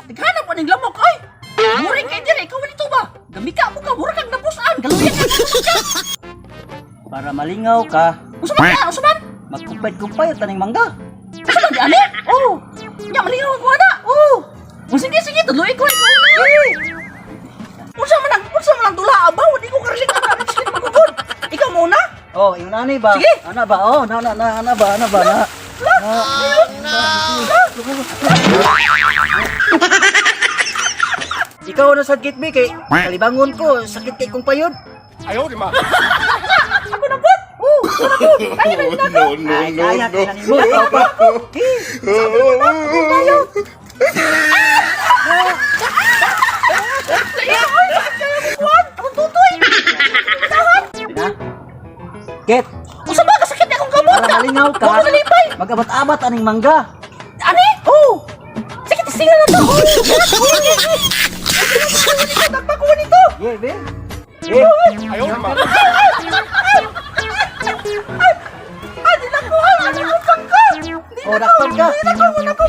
Naghanap pa ng lamok, ay! Muring kay dire, ikaw nito ba? Gamika mo ka, mura kang napusan, galuyan ka. Para malingaw ka, Usaman ka, usaman! magkumpay-kumpay at taning mangga. Usaman di, ani? Oo! Nya, malingaw ako na! Oo! O sige, sige, tuloy ko, ikaw na! Unsa man ang tula, abaw, di ko kariling na rin sila magugod! Ikaw muna! Oh, yung nanay ba? Sige. Ana ba? Oh, na ba? Ikaw na sakit mi kay kalibangon ko, sakit kay kong payod. Ako na bot! Oo! Ako na bot! Ay, ay, No, no, Ay, no, kaya no. ka mo ikaw pa. Na? Get, Usa ba kasakit na akong kamot para ka? malingaw ka. Huwag mo nalipay! Mag-abat-abat aning mangga. Ani? Oo! Sige, tisingan na to! Oo! Tagpakuha nito! Yeah, ben. Yeah. Ay, di na ko! Ay, di na ko pagka! Oh, dakpan ka. Di na ko!